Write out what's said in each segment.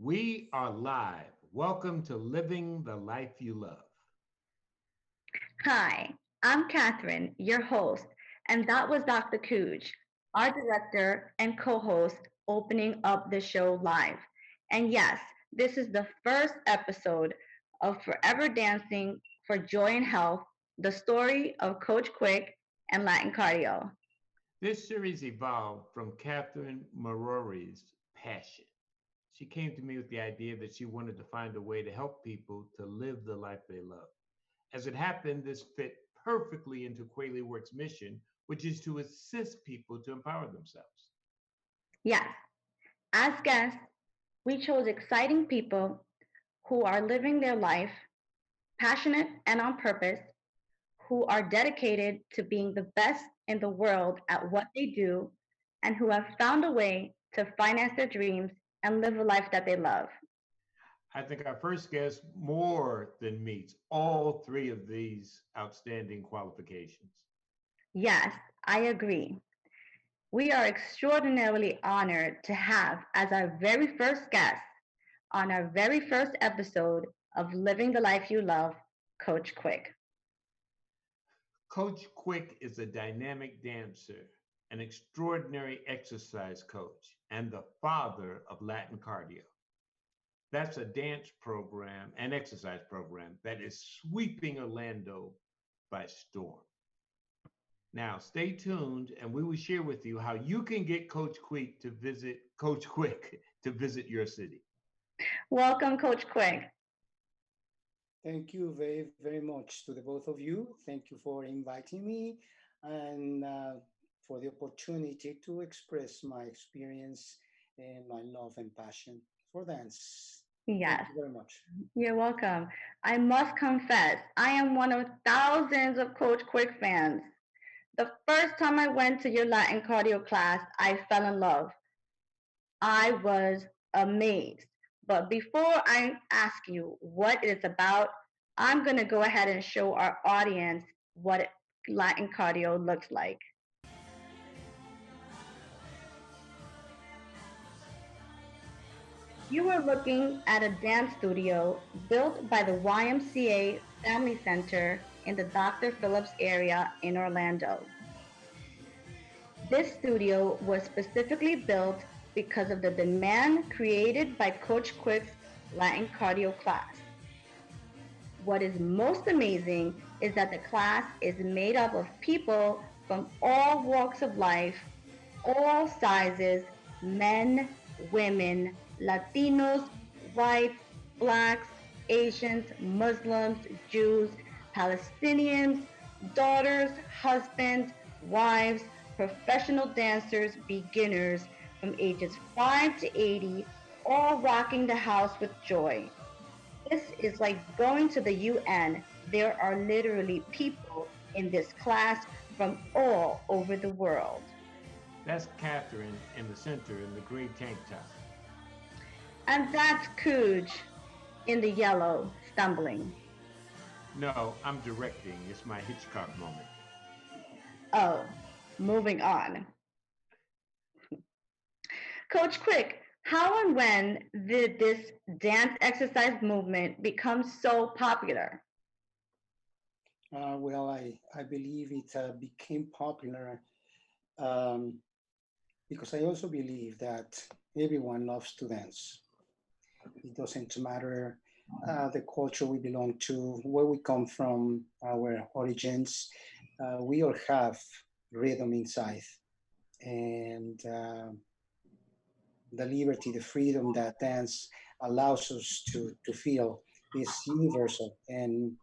We are live. Welcome to Living the Life You Love. Hi, I'm Catherine, your host, and that was Dr. Cooge, our director and co host, opening up the show live. And yes, this is the first episode of Forever Dancing for Joy and Health, the story of Coach Cuic and Latin Cardio. This series evolved from Catherine Marori's passion. She came to me with the idea that she wanted to find a way to help people to live the life they love. As it happened, this fit perfectly into KweliWorks' mission, which is to assist people to empower themselves. Yes, as guests, we chose exciting people who are living their life passionate and on purpose, who are dedicated to being the best in the world at what they do, and who have found a way to finance their dreams and live a life that they love. I think our first guest more than meets all three of these outstanding qualifications. Yes, I agree. We are extraordinarily honored to have as our very first guest on our very first episode of Living the Life You Love, Coach Cuic. Coach Cuic is a dynamic dancer, an extraordinary exercise coach, and the father of Latin Cardio. That's a dance program and exercise program that is sweeping Orlando by storm. Now, stay tuned, and we will share with you how you can get Coach Cuic to visit your city. Welcome, Coach Cuic. Thank you very, very much to the both of you. Thank you for inviting me and for the opportunity to express my experience and my love and passion for dance. Thank Yes, you very much. you're welcome. I must confess, I am one of thousands of Coach Cuic fans. The first time I went to your Latin cardio class, I fell in love. I was amazed. But before I ask you what it's about, I'm going to go ahead and show our audience what Latin cardio looks like. You are looking at a dance studio built by the YMCA Family Center in the Dr. Phillips area in Orlando. This studio was specifically built because of the demand created by Coach Cuic's Latin cardio class. What is most amazing is that the class is made up of people from all walks of life, all sizes, men, women, Latinos, whites, blacks, Asians, Muslims, Jews, Palestinians, daughters, husbands, wives, professional dancers, beginners from ages 5 to 80, all rocking the house with joy. This is like going to the UN. There are literally people in this class from all over the world. That's Catherine in the center in the gray tank top. And that's Cooge in the yellow, stumbling. No, I'm directing. It's my Hitchcock moment. Oh, moving on. Coach Cuic, how and when did this dance exercise movement become so popular? I believe it became popular um, because I also believe that everyone loves to dance. It doesn't matter the culture we belong to, where we come from, our origins. We all have rhythm inside, and the liberty, the freedom that dance allows us to feel is universal, and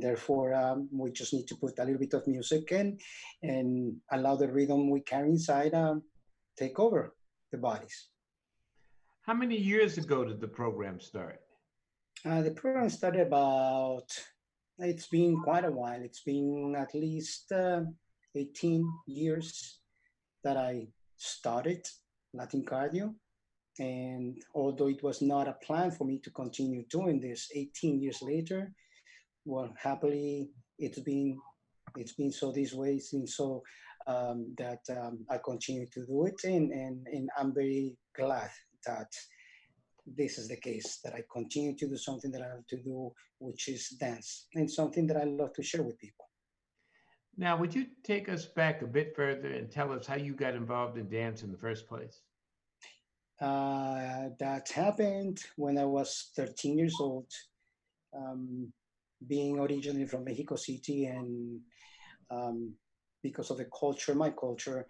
therefore we just need to put a little bit of music in and allow the rhythm we carry inside take over the bodies. How many years ago did the program start? The program started about, it's been quite a while. It's been at least 18 years that I started Latin Cardio. And although it was not a plan for me to continue doing this 18 years later, well, happily it's been so this way. It's been so that I continue to do it, and I'm very glad that this is the case, that I continue to do something that I love to do, which is dance, and something that I love to share with people. Now, would you take us back a bit further and tell us how you got involved in dance in the first place? That happened when I was 13 years old, um, being originally from Mexico City, and um, because of the culture, my culture,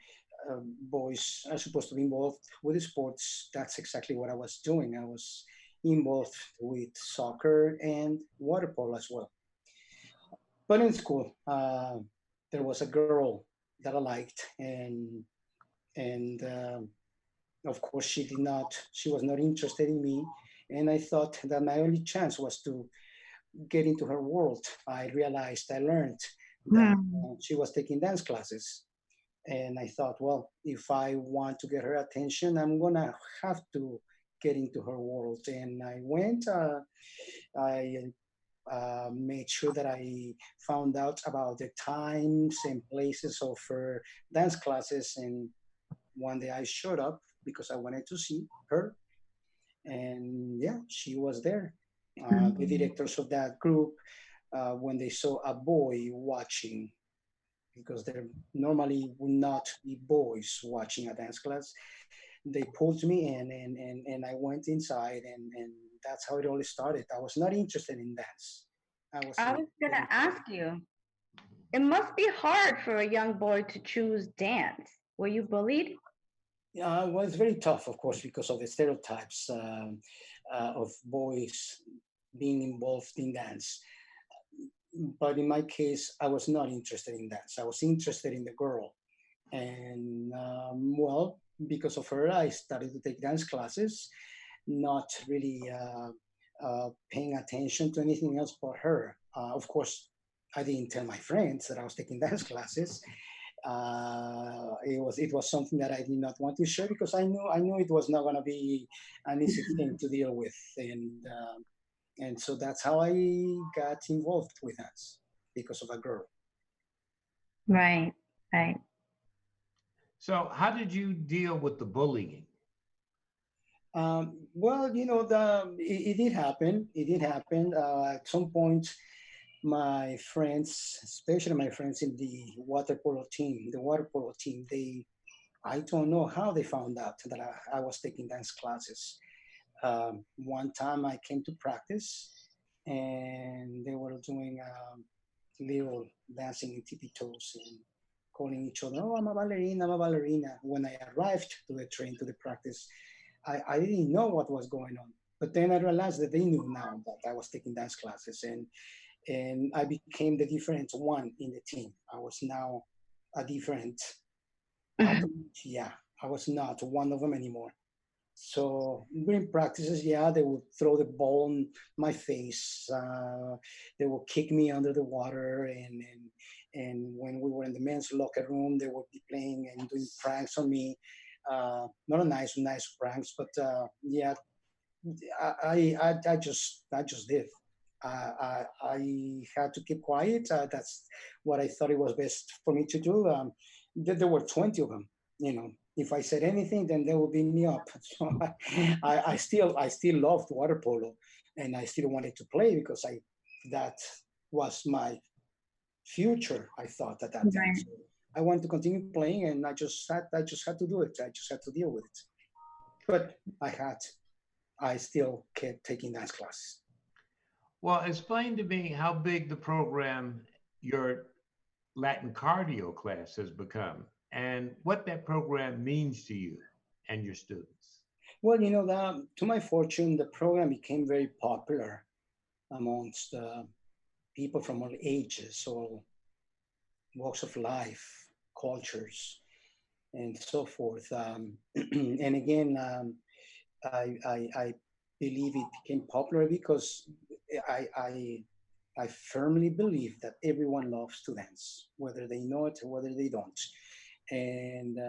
boys are supposed to be involved with the sports. That's exactly what I was doing. I was involved with soccer and water polo as well. But in school, there was a girl that I liked, and of course she was not interested in me, and I thought that my only chance was to get into her world. I learned that Hmm. she was taking dance classes, and I thought, well, if I want to get her attention, I'm gonna have to get into her world. And I went. I made sure that I found out about the times and places of her dance classes. And one day I showed up because I wanted to see her. And yeah, she was there. The Hmm. directors of that group, when they saw a boy watching, because there normally would not be boys watching a dance class, they pulled me in, and I went inside, and that's how it all started. I was not interested in dance. I was I was interested gonna in ask you, it must be hard for a young boy to choose dance. Were you bullied? well, it's very tough, of course, because of the stereotypes of boys being involved in dance. But in my case, I was not interested in dance. I was interested in the girl. And well, because of her, I started to take dance classes, not really paying attention to anything else but her. Of course, I didn't tell my friends that I was taking dance classes. It was something that I did not want to share because I knew it was not going to be an easy thing to deal with, and so that's how I got involved with dance because of a girl. Right, right. So, how did you deal with the bullying? Well, it did happen. It did happen. At some point, my friends, especially my friends in the water polo team, I don't know how they found out that I was taking dance classes. One time I came to practice, and they were doing little dancing in tippy toes and calling each other, "Oh, I'm a ballerina, I'm a ballerina." When I arrived to the practice, I didn't know what was going on. But then I realized that they knew now that I was taking dance classes, and I became the different one in the team. I was now a different athlete. Yeah, I was not one of them anymore. So during practices, yeah, they would throw the ball on my face. They would kick me under the water, and when we were in the men's locker room, they would be playing and doing pranks on me. Not a nice pranks, but yeah, I just did. I had to keep quiet. That's what I thought it was best for me to do. There were 20 of them. If I said anything, then they would beat me up. So I still loved water polo, and I still wanted to play because that was my future. I thought at that time. Right. So I wanted to continue playing, and I just had to do it. I just had to deal with it. But I still kept taking dance classes. Well, explain to me how big the program, your Latin cardio class, has become and what that program means to you and your students. Well, to my fortune, the program became very popular amongst people from all ages, all walks of life, cultures, and so forth. And again, I believe it became popular because I, I, I firmly believe that everyone loves to dance, whether they know it or whether they don't. And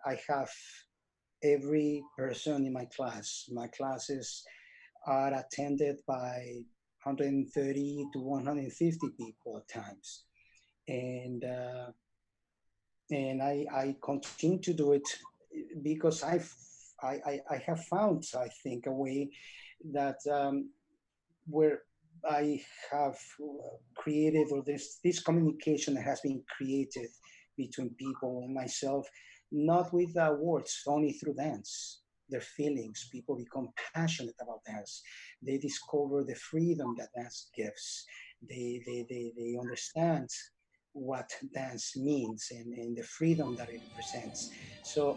I have every person in my class. My classes are attended by 130 to 150 people at times, and I continue to do it because I have found, I think, a way that where I have created, or this communication that has been created between people and myself, not with words, only through dance. Their feelings, people become passionate about dance. They discover the freedom that dance gives. They understand what dance means, and the freedom that it represents. So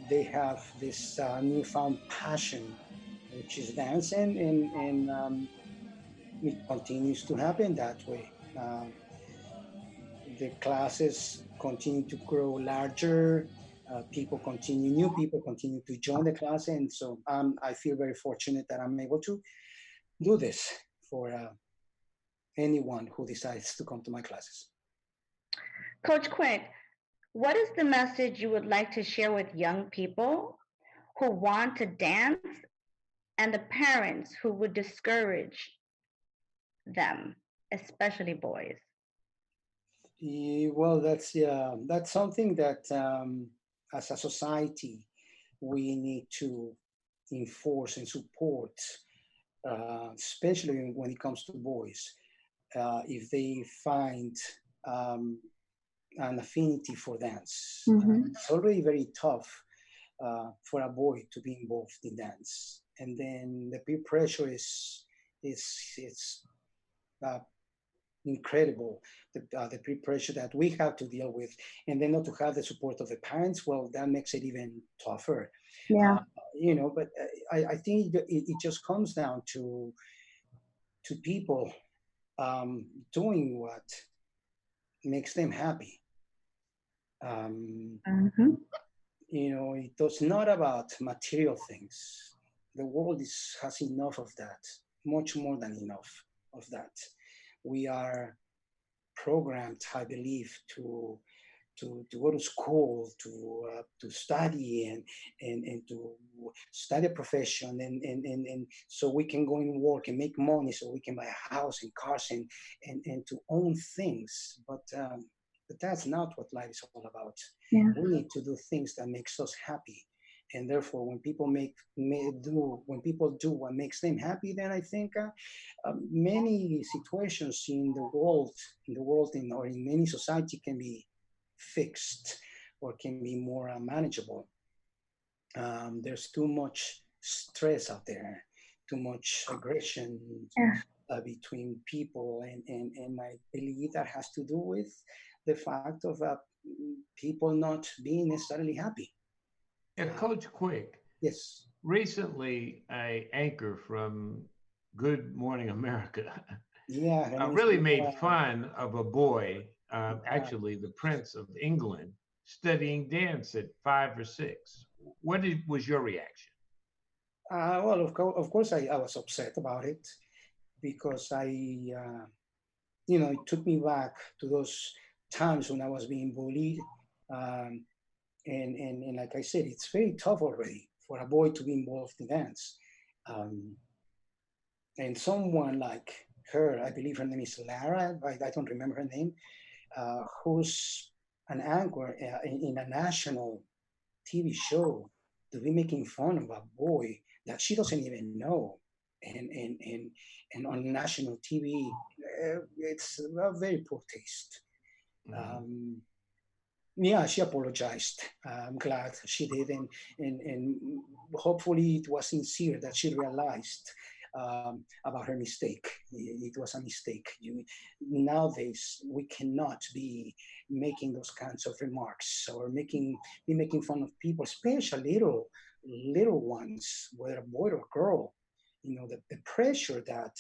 they have this newfound passion, which is dance, and it continues to happen that way. The classes continue to grow larger. New people continue to join the class, and so I feel very fortunate that I'm able to do this for anyone who decides to come to my classes. Coach Cuic, what is the message you would like to share with young people who want to dance and the parents who would discourage them, especially boys? Well, that's something that as a society we need to enforce and support, especially when it comes to boys. If they find an affinity for dance, it's already very tough for a boy to be involved in dance, and then the peer pressure is uh, incredible. The peer pressure that we have to deal with, and then not to have the support of the parents, well, that makes it even tougher. Yeah. But I think it just comes down to people doing what makes them happy. It's not about material things. The world has enough of that, much more than enough of that. We are programmed, I believe, to go to school, to study and to study a profession, and so we can go and work and make money, so we can buy a house and cars and to own things. But that's not what life is all about. Yeah. We need to do things that makes us happy. And therefore, when people do what makes them happy, then I think many situations in the world, or in any society can be fixed or can be more manageable. There's too much stress out there, too much aggression between people, and I believe that has to do with the fact of people not being necessarily happy. Coach Cuic. Yes. Recently, an anchor from Good Morning America really made fun of a boy, actually the Prince of England, studying dance at 5 or 6. What was your reaction? Well, of course, I was upset about it, because it took me back to those times when I was being bullied. And like I said, it's very tough already for a boy to be involved in dance. And someone like her, I believe her name is Lara, I don't remember her name, who's an anchor in a national TV show, to be making fun of a boy that she doesn't even know, and on national TV, it's a very poor taste. She apologized. I'm glad she did, and hopefully it was sincere, that she realized about her mistake. It was a mistake. Nowadays, we cannot be making those kinds of remarks, or be making fun of people, especially little ones, whether a boy or a girl. The pressure that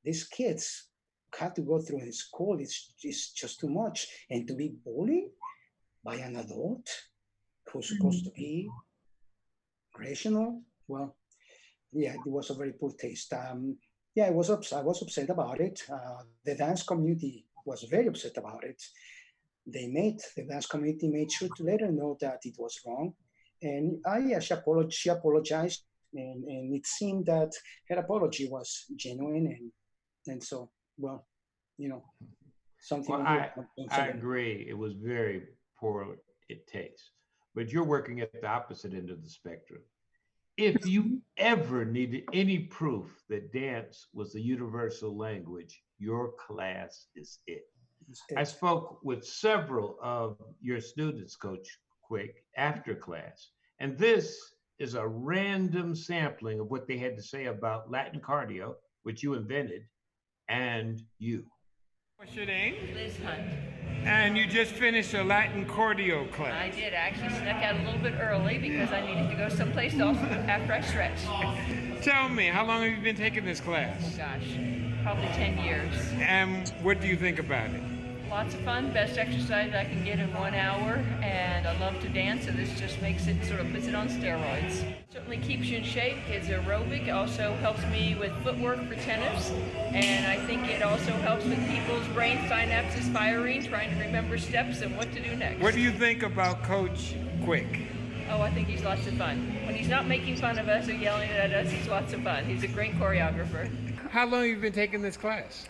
these kids have to go through in school is just too much, and to be bullied by an adult who's supposed to be rational. Well, it was a very poor taste. I was upset about it. The dance community was very upset about it. The dance community made sure to let her know that it was wrong, and she apologized, and it seemed that her apology was genuine, and so, well, something. Well, I agree. It was very poor taste. but you're working at the opposite end of the spectrum. If you ever needed any proof that dance was the universal language, your class is it. I spoke with several of your students, Coach Cuic, after class, and this is a random sampling of what they had to say about Latin cardio, which you invented, and you. What's your name? Liz Hunt. And you just finished a Latin cardio class. I did. I actually snuck out a little bit early because I needed to go someplace else after I stretched. Tell me, how long have you been taking this class? Oh gosh, probably 10 years. And what do you think about it? Lots of fun, best exercise I can get in 1 hour, and I love to dance, so this just makes it, sort of puts it on steroids. Certainly keeps you in shape, it's aerobic, it also helps me with footwork for tennis, and I think it also helps with people's brain synapses firing, trying to remember steps and what to do next. What do you think about Coach Cuic? Oh, I think he's lots of fun. When he's not making fun of us or yelling at us, he's lots of fun. He's a great choreographer. How long have you been taking this class?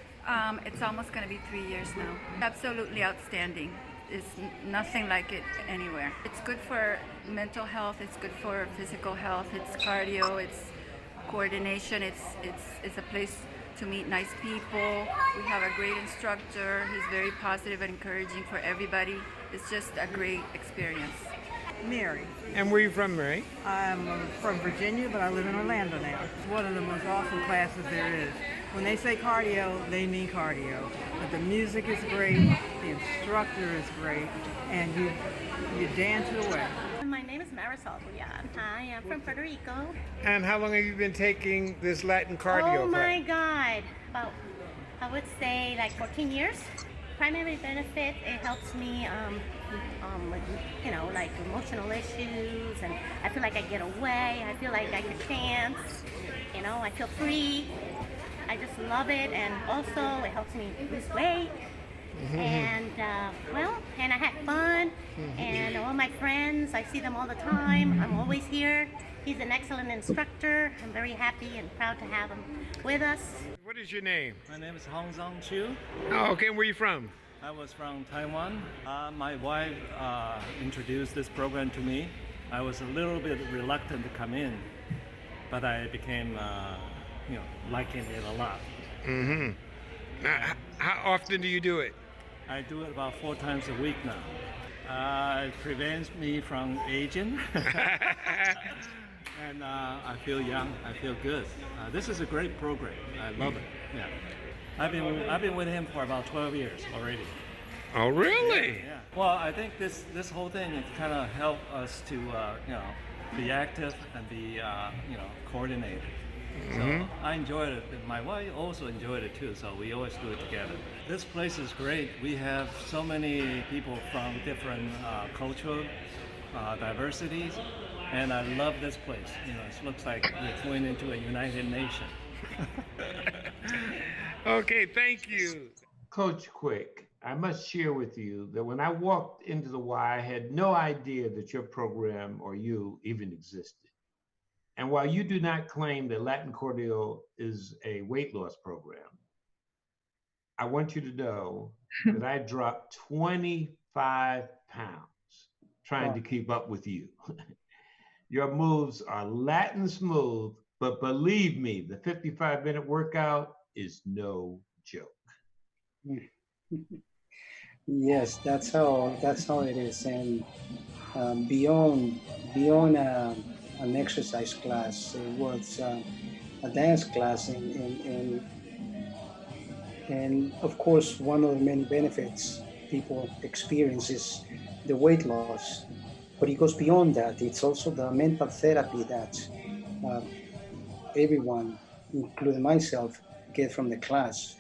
It's almost going to be 3 years now. Absolutely outstanding. There's nothing like it anywhere. It's good for mental health. It's good for physical health. It's cardio. It's coordination. It's a place to meet nice people. We have a great instructor. He's very positive and encouraging for everybody. It's just a great experience. Mary. And where are you from, Mary? I'm from Virginia, but I live in Orlando now. It's one of the most awesome classes there is. When they say cardio, they mean cardio. But the music is great, the instructor is great, and you dance it away. My name is Marisol Guyan. I am from Puerto Rico. And how long have you been taking this Latin cardio Oh my class? God, about, I would say like 14 years. Primary benefit, it helps me with, like emotional issues, and I feel like I get away. I feel like I can dance, I feel free. I just love it, and also it helps me lose weight. And and I had fun, and all my friends, I see them all the time. I'm always here. He's an excellent instructor. I'm very happy and proud to have him with us. What is your name? My name is Hong Zong Chu. Oh, okay. Where are you from? I was from Taiwan. My wife introduced this program to me. I was a little bit reluctant to come in, but I became, liking it a lot. Mm-hmm. How often do you do it? I do it about 4 times a week now. It prevents me from aging. And I feel young. I feel good. This is a great program. I love it. Yeah, I've been with him for about 12 years already. Oh, really? Yeah. Well, I think this whole thing it kind of helped us to be active and be coordinated. So I enjoyed it. My wife also enjoyed it too. So we always do it together. This place is great. We have so many people from different cultural diversities. And I love this place. It looks like we're going into a United Nation. Okay, thank you. Coach Cuic, I must share with you that when I walked into the Y, I had no idea that your program or you even existed. And while you do not claim that Latin cardio is a weight loss program, I want you to know that I dropped 25 pounds trying to keep up with you. Your moves are Latin smooth, but believe me, the 55-minute workout is no joke. Yes, that's how it is. And beyond an exercise class, it was a dance class, and of course, one of the many benefits people experience is the weight loss. But it goes beyond that. It's also the mental therapy that everyone, including myself, get from the class.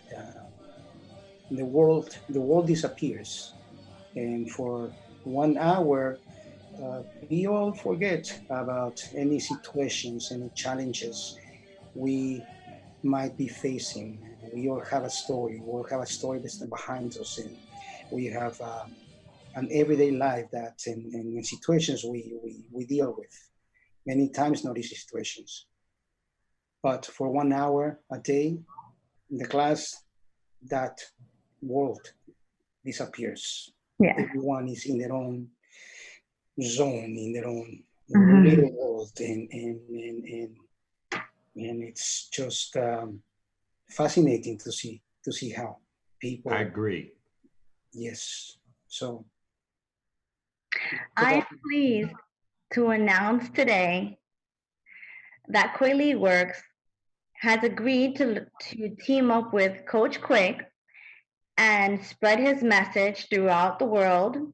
The world disappears, and for 1 hour, we all forget about any situations, any challenges we might be facing. We all have a story. We all have a story that's behind us, and we have an everyday life that in situations we deal with, many times not easy situations. But for 1 hour a day in the class, that world disappears. Yeah. Everyone is in their own zone, in their own Mhm. little world, and it's just fascinating to see how people. I agree. Yes. So I am pleased to announce today that KweliWorks has agreed to team up with Coach Cuic and spread his message throughout the world.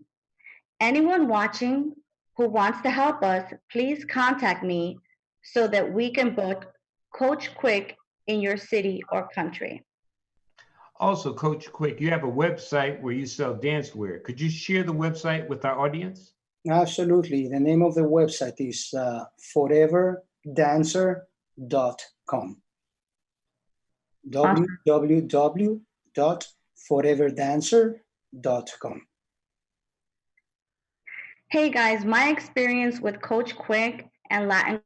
Anyone watching who wants to help us, please contact me so that we can book Coach Cuic in your city or country. Also, Coach Cuic, you have a website where you sell dancewear. Could you share the website with our audience? absolutely, the name of the website is foreverdancer.com. www.foreverdancer.com. Hey guys, my experience with Coach Cuic and Latin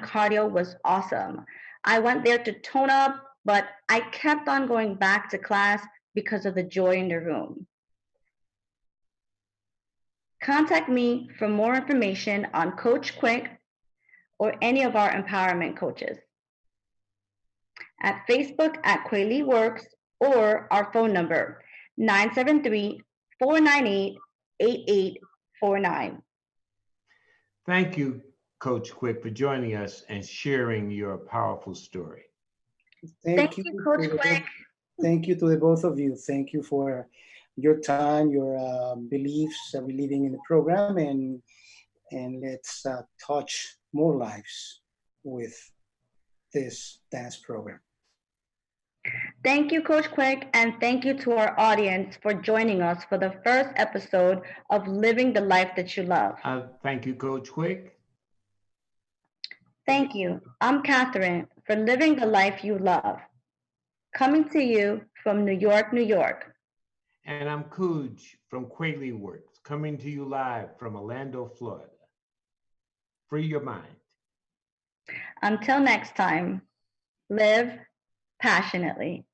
Cardio was awesome. I went there to tone up, but I kept on going back to class because of the joy in the room. Contact me for more information on Coach Cuic or any of our empowerment coaches at Facebook at KweliWorks or our phone number 973-498-8849. Thank you, Coach Cuic, for joining us and sharing your powerful story. Thank you, Coach Cuic. Thank you to the both of you. Thank you for your time, your beliefs, believing in the program, and let's touch more lives with this dance program. Thank you, Coach Cuic, and thank you to our audience for joining us for the first episode of Living the Life That You Love. Thank you, Coach Cuic. Thank you. I'm Catherine for Living the Life You Love, coming to you from New York, New York. And I'm Cuic from KweliWorks, coming to you live from Orlando, Florida. Free your mind. Until next time, live passionately.